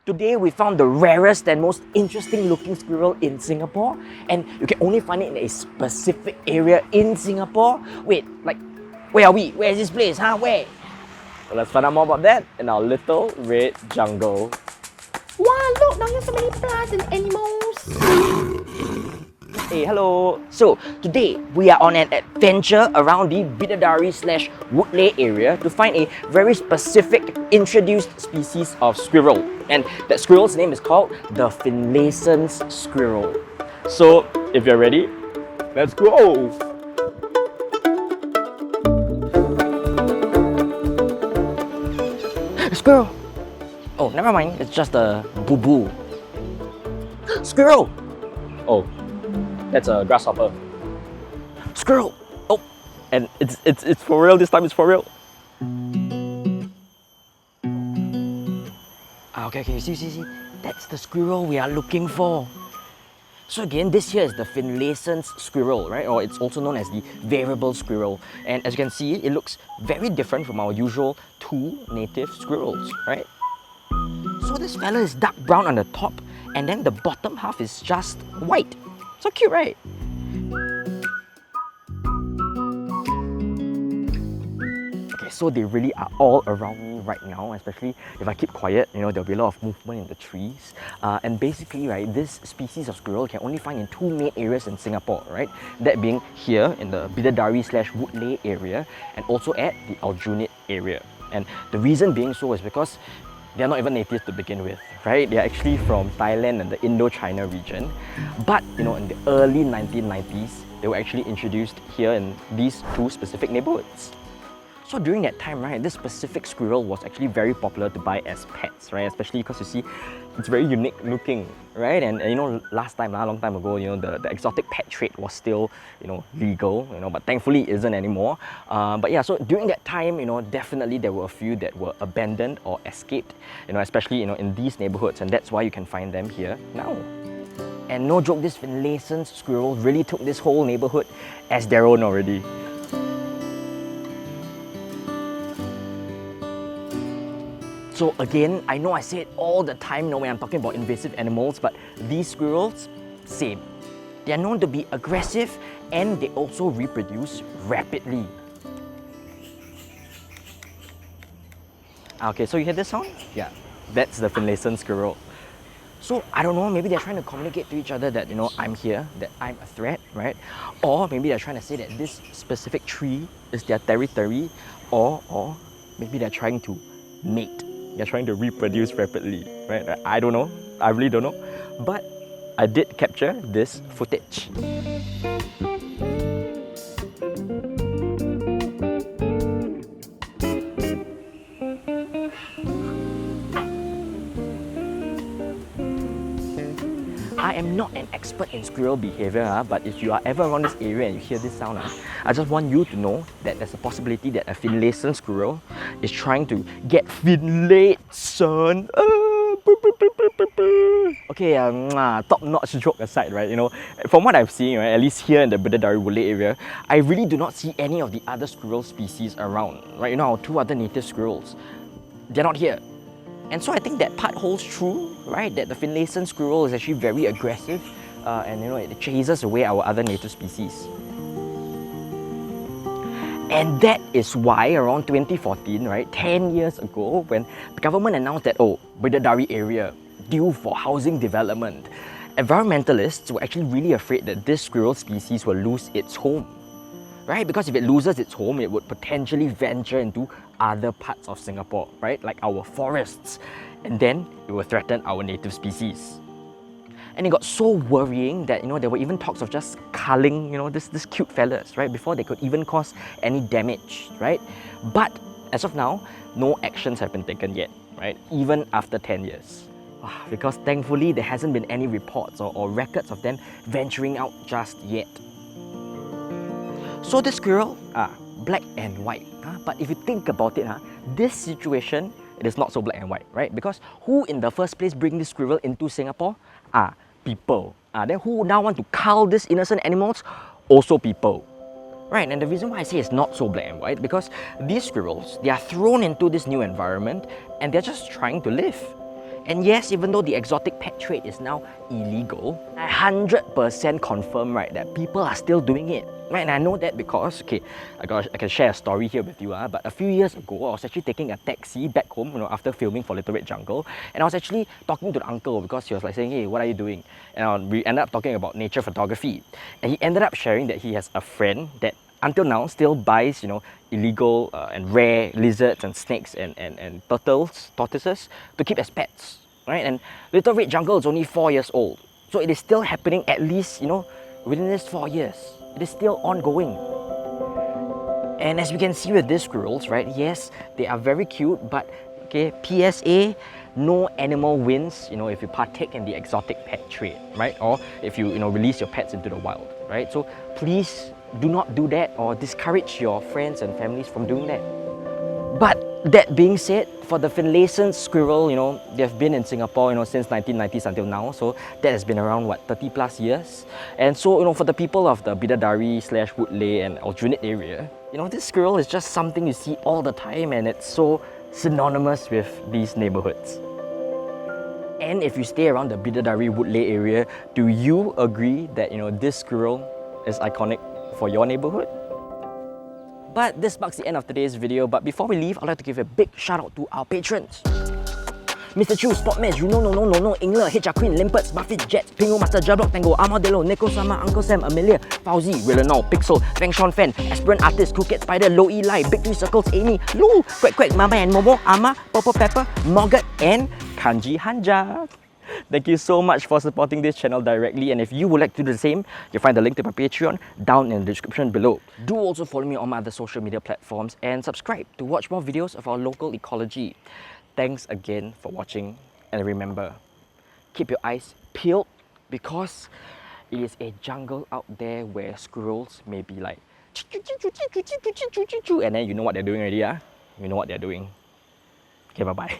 Today we found the rarest and most interesting looking squirrel in Singapore, and you can only find it in a specific area in Singapore. Wait, like, where are we? Where is this place, huh? Where? So let's find out more about that in our little red jungle. Wow, look, down here so many plants and animals. Hey, hello! So, today we are on an adventure around the Bidadari/Woodley area to find a very specific introduced species of squirrel. And that squirrel's name is called the Finlayson squirrel. So, if you're ready, let's go! Squirrel! Oh, never mind, it's just a boo-boo. Squirrel! Oh, that's a grasshopper. Squirrel! Oh, and it's for real this time. It's for real. Okay, you see. That's the squirrel we are looking for. So again, this here is the Finlayson squirrel, right? Or it's also known as the variable squirrel. And as you can see, it looks very different from our usual two native squirrels, right? So this fella is dark brown on the top, and then the bottom half is just white. So cute, right? Okay, so they really are all around me right now, especially if I keep quiet, there'll be a lot of movement in the trees. And basically, right, this species of squirrel can only find in two main areas in Singapore, right? That being here in the Bidadari/Woodley area, and also at the Aljunied area. And the reason being so is because they're not even natives to begin with, right? They're actually from Thailand and the Indo-China region. But, in the early 1990s, they were actually introduced here in these two specific neighborhoods. So during that time, right, this specific squirrel was actually very popular to buy as pets, right? Especially because you see, it's very unique looking, right? And last time, a long time ago, the exotic pet trade was still, legal, but thankfully it isn't anymore. But yeah, so during that time, definitely there were a few that were abandoned or escaped, especially, in these neighborhoods, and that's why you can find them here now. And no joke, this Finlayson squirrel really took this whole neighborhood as their own already. So again, I know I say it all the time when I'm talking about invasive animals, but these squirrels, same. They are known to be aggressive and they also reproduce rapidly. Okay, so you hear this sound? Yeah, that's the Finlayson squirrel. So I don't know, maybe they're trying to communicate to each other that, I'm here, that I'm a threat, right? Or maybe they're trying to say that this specific tree is their territory, or maybe they're trying to mate. They're trying to reproduce rapidly, right? I don't know. I really don't know. But I did capture this footage. I am not an expert in squirrel behavior, but if you are ever around this area and you hear this sound, I just want you to know that there's a possibility that a Finlayson squirrel is trying to get Finlayson. Okay, top-notch joke aside, right? From what I've seen, right, at least here in the Bidadari-Woodley area, I really do not see any of the other squirrel species around, right? Our two other native squirrels, they're not here. And so I think that part holds true, right? That the Finlayson squirrel is actually very aggressive and it chases away our other native species. And that is why around 2014, right, 10 years ago, when the government announced that, Bidadari area, due for housing development, environmentalists were actually really afraid that this squirrel species will lose its home. Right? Because if it loses its home, it would potentially venture into other parts of Singapore, right? Like our forests. And then it will threaten our native species. And it got so worrying that, there were even talks of just culling, this cute fellas, right? Before they could even cause any damage, right? But as of now, no actions have been taken yet, right? Even after 10 years. Because thankfully, there hasn't been any reports or records of them venturing out just yet. So this squirrel, black and white. But if you think about it, this situation, it is not so black and white, right? Because who in the first place bring this squirrel into Singapore? People. Then who now want to cull these innocent animals? Also people. Right, and the reason why I say it's not so black and white, because these squirrels, they are thrown into this new environment and they're just trying to live. And yes, even though the exotic pet trade is now illegal, I 100% confirm, right, that people are still doing it. Right, and I know that because, okay, I can share a story here with you, but a few years ago, I was actually taking a taxi back home, after filming for Little Red Jungle, and I was actually talking to the uncle because he was like saying, hey, what are you doing? And we ended up talking about nature photography, and he ended up sharing that he has a friend that until now still buys, illegal and rare lizards and snakes and tortoises to keep as pets, right? And Little Red Jungle is only 4 years old, so it is still happening at least, within this 4 years. It is still ongoing. And as we can see with these squirrels, right? Yes, they are very cute, but okay, PSA, no animal wins, if you partake in the exotic pet trade, right? Or if you, release your pets into the wild, right? So please do not do that or discourage your friends and families from doing that. But that being said, for the Finlayson squirrel, they've been in Singapore, since 1990s until now. So that has been around, 30 plus years. And so, for the people of the Bidadari / Woodley and Aljunied area, this squirrel is just something you see all the time, and it's so synonymous with these neighborhoods. And if you stay around the Bidadari Woodley area, do you agree that, this squirrel is iconic for your neighborhood? But this marks the end of today's video. But before we leave, I'd like to give a big shout out to our patrons. Mr. Chu, Spotman, no, Ingler, HR Queen, Limperts, Buffett, Jets, Pingo Master, Jablock Tango, Armadillo, Nico Sama, Uncle Sam, Amelia, Fauzi, Willenol, Pixel, Fang Shawn Fan, Aspirant Artist, Crooked Spider, Low Eli, Big Three Circles, Amy, Lou, Quack, Mama and Momo, Ama, Purple Pepper, Mogget, and Kanji Hanja. Thank you so much for supporting this channel directly, and if you would like to do the same, you'll find the link to my Patreon down in the description below. Do also follow me on my other social media platforms and subscribe to watch more videos of our local ecology. Thanks again for watching, and remember, keep your eyes peeled because it is a jungle out there where squirrels may be like and then you know what they're doing already, You know what they're doing. Okay, bye-bye.